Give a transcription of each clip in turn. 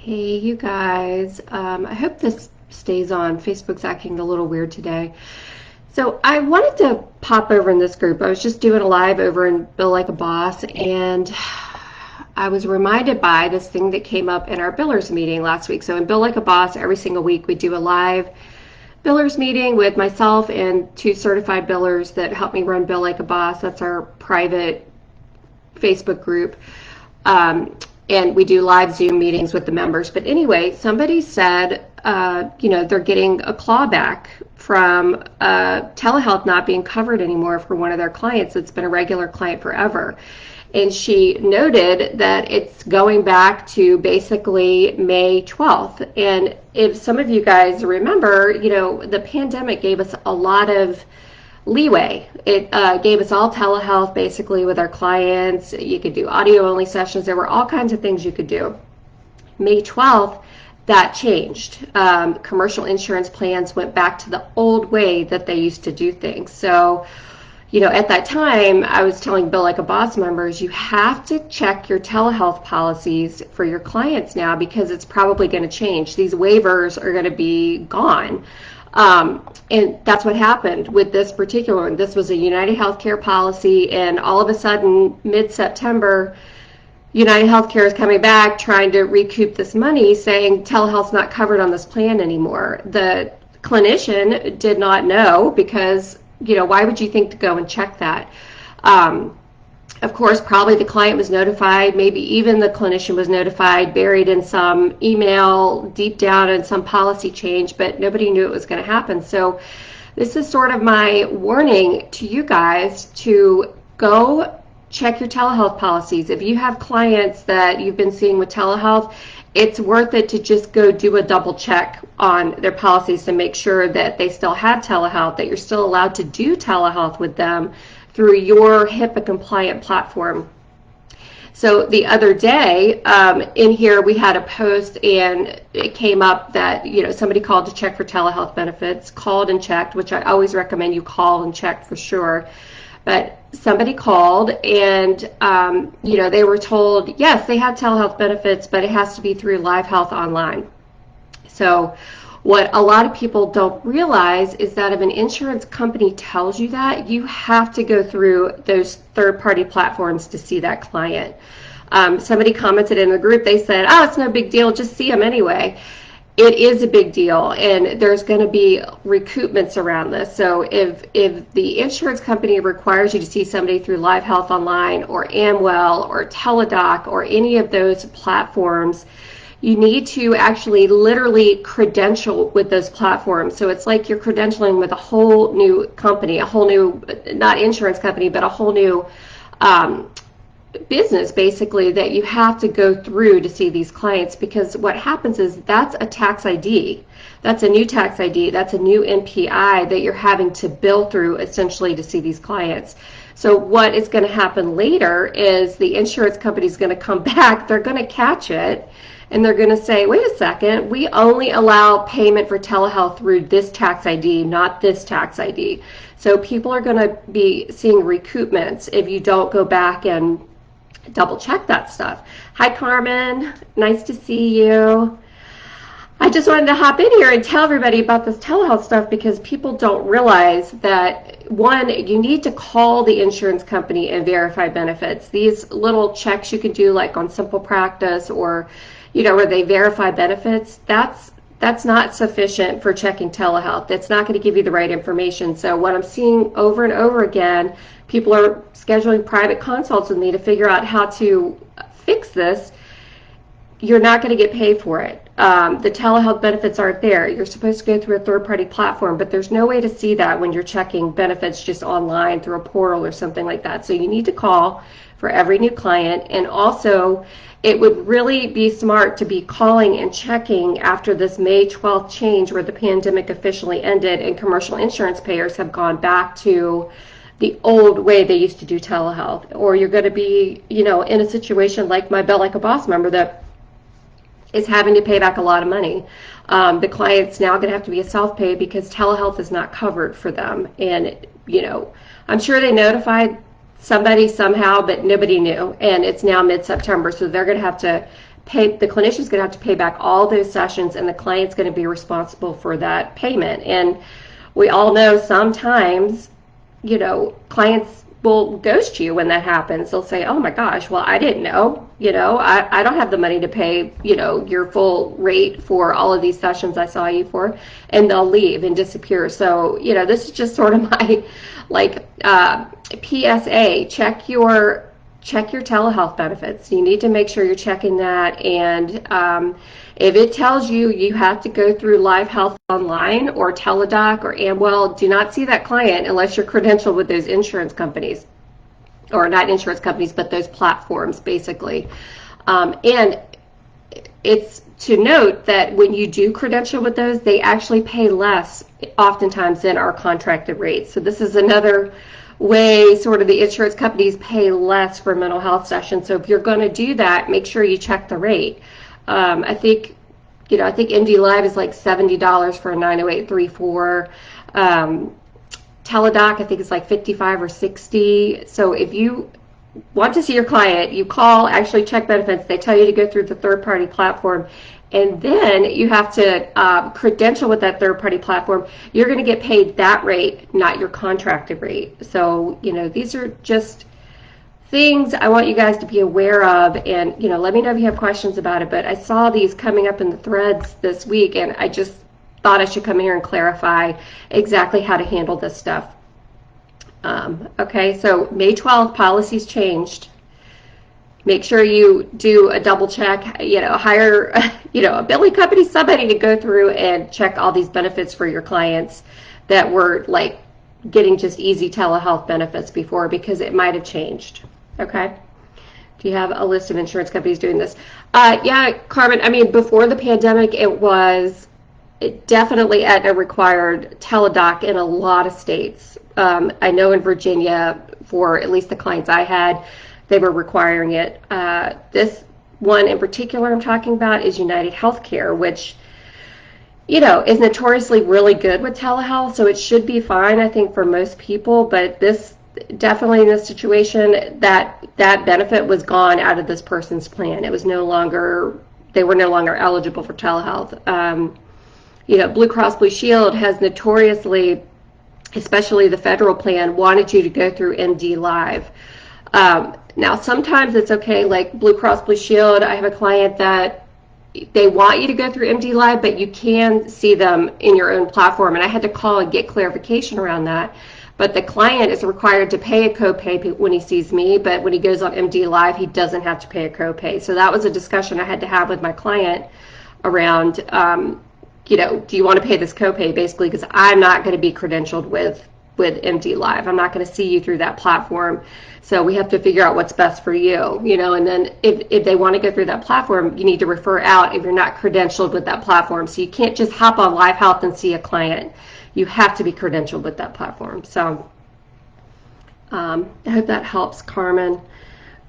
Hey, you guys. I hope this stays on. Facebook's acting a little weird today. So I wanted to pop over in this group. I was just doing a live over in Bill Like a Boss, and I was reminded by this thing that came up in our billers meeting last week. So in Bill Like a Boss, every single week we do a live billers meeting with myself and two certified billers that help me run Bill Like a Boss. That's our private Facebook group. And we do live Zoom meetings with the members. But anyway, somebody said, they're getting a clawback from telehealth not being covered anymore for one of their clients that's been a regular client forever. And she noted that it's going back to basically May 12th. And if some of you guys remember, the pandemic gave us a lot of leeway. It gave us all telehealth basically with our clients. You could do audio only sessions. There were all kinds of things you could do. May 12th, that changed. Commercial insurance plans went back to the old way that they used to do things. So, at that time, I was telling Bill Like a Boss members, you have to check your telehealth policies for your clients now because it's probably going to change. These waivers are going to be gone. And that's what happened with this particular one. This was a United Healthcare policy, and all of a sudden, mid-September, United Healthcare is coming back trying to recoup this money, saying telehealth's not covered on this plan anymore. The clinician did not know because, why would you think to go and check that? Of course, probably the client was notified, maybe even the clinician was notified, buried in some email, deep down in some policy change, but nobody knew it was going to happen. So this is sort of my warning to you guys to go check your telehealth policies. If you have clients that you've been seeing with telehealth, it's worth it to just go do a double check on their policies to make sure that they still have telehealth, that you're still allowed to do telehealth with them through your HIPAA compliant platform. So the other day in here we had a post and it came up that somebody called to check for telehealth benefits, called and checked, which I always recommend you call and check for sure. But somebody called and they were told, yes, they have telehealth benefits, but it has to be through Live Health Online. So what a lot of people don't realize is that if an insurance company tells you that, you have to go through those third-party platforms to see that client. Somebody commented in the group, they said, oh, it's no big deal, just see them anyway. It is a big deal, and there's going to be recoupments around this. So if the insurance company requires you to see somebody through Live Health Online or Amwell or Teladoc or any of those platforms, you need to actually literally credential with those platforms. So it's like you're credentialing with a whole new company, a whole new, not insurance company, but a whole new business basically that you have to go through to see these clients, because what happens is that's a tax ID. That's a new tax ID. That's a new NPI that you're having to bill through essentially to see these clients. So what is going to happen later is the insurance company is going to come back, they're going to catch it, and they're going to say, wait a second, we only allow payment for telehealth through this tax ID, not this tax ID. So people are going to be seeing recoupments if you don't go back and double check that stuff. Hi, Carmen. Nice to see you. I just wanted to hop in here and tell everybody about this telehealth stuff because people don't realize that, one, you need to call the insurance company and verify benefits. These little checks you can do like on Simple Practice or where they verify benefits, that's not sufficient for checking telehealth. That's not going to give you the right information. So what I'm seeing over and over again, people are scheduling private consults with me to figure out how to fix this. You're not going to get paid for it. The telehealth benefits aren't there. You're supposed to go through a third-party platform, but there's no way to see that when you're checking benefits just online through a portal or something like that. So you need to call for every new client, and also it would really be smart to be calling and checking after this May 12th change where the pandemic officially ended and commercial insurance payers have gone back to the old way they used to do telehealth. Or you're going to be, in a situation like my Bill Like a Boss member that is having to pay back a lot of money. The client's now going to have to be a self-pay because telehealth is not covered for them. And, I'm sure they notified somebody somehow, but nobody knew. And it's now mid-September, so they're going to have to the clinician's going to have to pay back all those sessions, and the client's going to be responsible for that payment. And we all know sometimes, clients will ghost you when that happens. They'll say, oh my gosh, well, I didn't know, I don't have the money to pay, your full rate for all of these sessions I saw you for, and they'll leave and disappear. So, this is just sort of my, PSA, check your telehealth benefits. You need to make sure you're checking that, and if it tells you you have to go through Live Health Online or Teladoc or Amwell, do not see that client unless you're credentialed with those insurance companies, or not insurance companies, but those platforms, basically. And it's to note that when you do credential with those, they actually pay less oftentimes than our contracted rates. So this is another way sort of the insurance companies pay less for mental health sessions. So if you're going to do that, make sure you check the rate. I think MD Live is like $70 for a 90834. Teladoc, I think it's like $55 or $60. So if you want to see your client, you call, actually check benefits. They tell you to go through the third-party platform, and then you have to credential with that third-party platform. You're going to get paid that rate, not your contracted rate. So, these are just things I want you guys to be aware of, and, let me know if you have questions about it. But I saw these coming up in the threads this week, and I just thought I should come here and clarify exactly how to handle this stuff. Okay, so May 12th, policies changed. Make sure you do a double check, hire, a billing company, somebody to go through and check all these benefits for your clients that were like getting just easy telehealth benefits before, because it might have changed. Okay. Do you have a list of insurance companies doing this? Yeah, Carmen, I mean, before the pandemic, it definitely Aetna required Teladoc in a lot of states. I know in Virginia, for at least the clients I had, they were requiring it. This one in particular I'm talking about is United Healthcare, which, is notoriously really good with telehealth, so it should be fine, I think, for most people. But definitely in this situation, that benefit was gone out of this person's plan. It was they were no longer eligible for telehealth. Blue Cross Blue Shield has notoriously, especially the federal plan, wanted you to go through MD Live. Now, sometimes it's okay, like Blue Cross Blue Shield. I have a client that they want you to go through MD Live, but you can see them in your own platform. And I had to call and get clarification around that. But the client is required to pay a copay when he sees me, but when he goes on MD Live, he doesn't have to pay a copay. So that was a discussion I had to have with my client around, do you want to pay this copay, basically, because I'm not going to be credentialed with MD Live. I'm not going to see you through that platform. So we have to figure out what's best for you, and then if they want to go through that platform, you need to refer out if you're not credentialed with that platform. So you can't just hop on Live Health and see a client. You have to be credentialed with that platform. So I hope that helps, Carmen.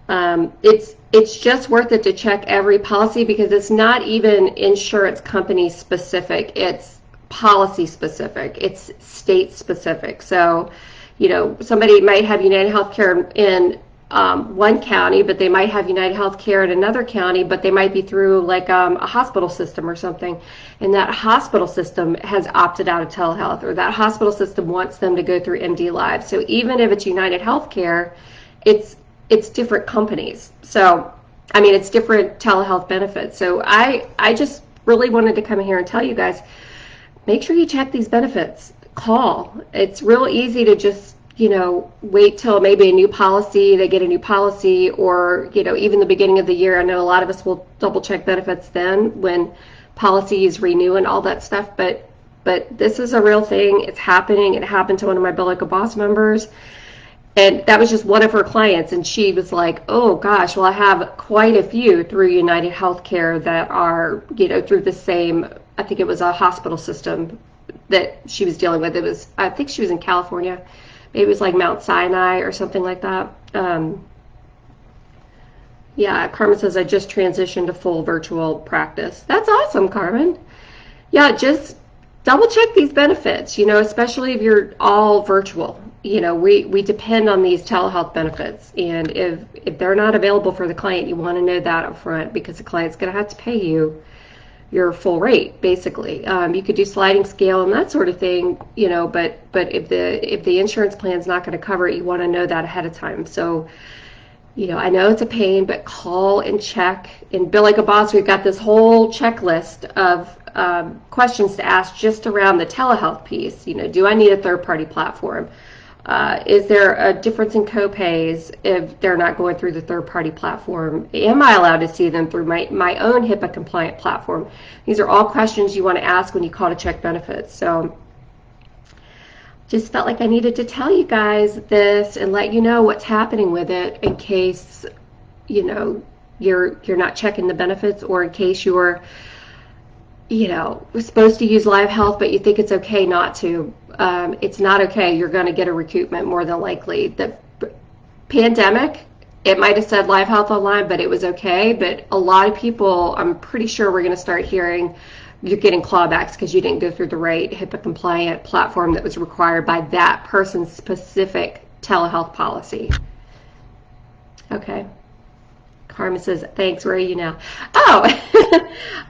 It's just worth it to check every policy, because it's not even insurance company specific. It's policy specific. It's state specific. So, somebody might have United Healthcare in one county, but they might have United Healthcare in another county, but they might be through like a hospital system or something, and that hospital system has opted out of telehealth, or that hospital system wants them to go through MD Live. So even if it's United Healthcare, it's different companies. So, I mean, it's different telehealth benefits. So I just really wanted to come here and tell you guys, make sure you check these benefits. Call. It's real easy to just, wait till maybe they get a new policy, or, even the beginning of the year. I know a lot of us will double check benefits then when policies renew and all that stuff. But this is a real thing. It's happening. It happened to one of my Bill Like a Boss members. And that was just one of her clients, and she was like, oh gosh, well, I have quite a few through United Healthcare that are, through the same, I think it was a hospital system that she was dealing with. I think she was in California. Maybe it was like Mount Sinai or something like that. Yeah, Carmen says, I just transitioned to full virtual practice. That's awesome, Carmen. Yeah, just double check these benefits, especially if you're all virtual. We depend on these telehealth benefits, and if they're not available for the client, you want to know that up front, because the client's going to have to pay you your full rate, basically. You could do sliding scale and that sort of thing, but if the insurance plan's not going to cover it, you want to know that ahead of time. So, I know it's a pain, but call and check. In Bill Like a Boss, we've got this whole checklist of questions to ask just around the telehealth piece. Do I need a third-party platform? Is there a difference in copays if they're not going through the third-party platform? Am I allowed to see them through my own HIPAA-compliant platform? These are all questions you want to ask when you call to check benefits. So just felt like I needed to tell you guys this and let you know what's happening with it, in case you're not checking the benefits, or in case you're supposed to use Live Health, but you think it's okay not to. It's not okay. You're going to get a recoupment more than likely. The pandemic, it might have said Live Health online, but it was okay. But a lot of people, I'm pretty sure we're going to start hearing you're getting clawbacks because you didn't go through the right HIPAA compliant platform that was required by that person's specific telehealth policy. Okay. Carmen says, thanks, where are you now? Oh,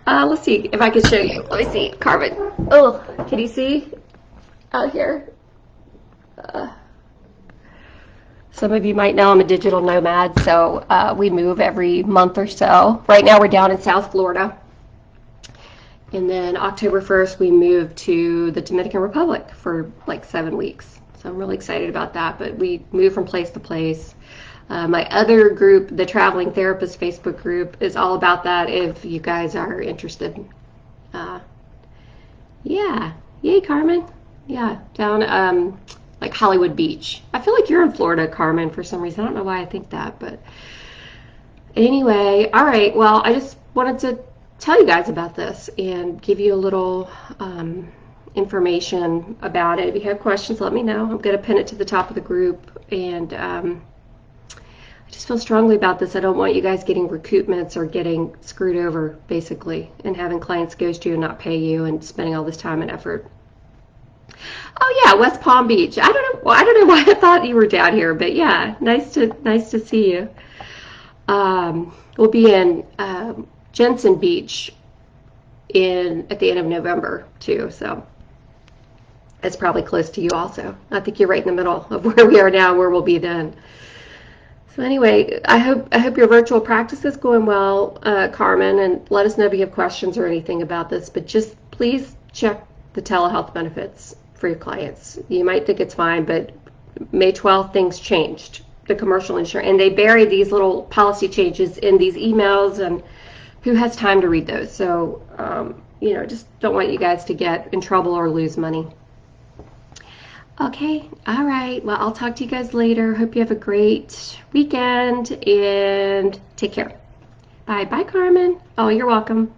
let's see if I can show you. Let me see, Carmen. Oh, can you see out here? Some of you might know I'm a digital nomad, so we move every month or so. Right now we're down in South Florida. And then October 1st, we moved to the Dominican Republic for like 7 weeks. So I'm really excited about that, but we move from place to place. My other group, the Traveling Therapist Facebook group, is all about that if you guys are interested. Yeah. Yay, Carmen. Yeah, down like Hollywood Beach. I feel like you're in Florida, Carmen, for some reason. I don't know why I think that, but anyway, all right. Well, I just wanted to tell you guys about this and give you a little information about it. If you have questions, let me know. I'm going to pin it to the top of the group, and I just feel strongly about this. I don't want you guys getting recoupments or getting screwed over, basically, and having clients ghost you and not pay you and spending all this time and effort. Oh yeah, West Palm Beach. I don't know why I thought you were down here, but yeah, nice to see you. We'll be in Jensen Beach at the end of November too, so it's probably close to you also. I think you're right in the middle of where we are now, where we'll be then. So anyway, I hope your virtual practice is going well, Carmen, and let us know if you have questions or anything about this, but just please check the telehealth benefits for your clients. You might think it's fine, but May 12th, things changed. The commercial insurance, and they bury these little policy changes in these emails, and who has time to read those? So, just don't want you guys to get in trouble or lose money. Okay, all right. Well, I'll talk to you guys later. Hope you have a great weekend, and take care. Bye. Bye, Carmen. Oh, you're welcome.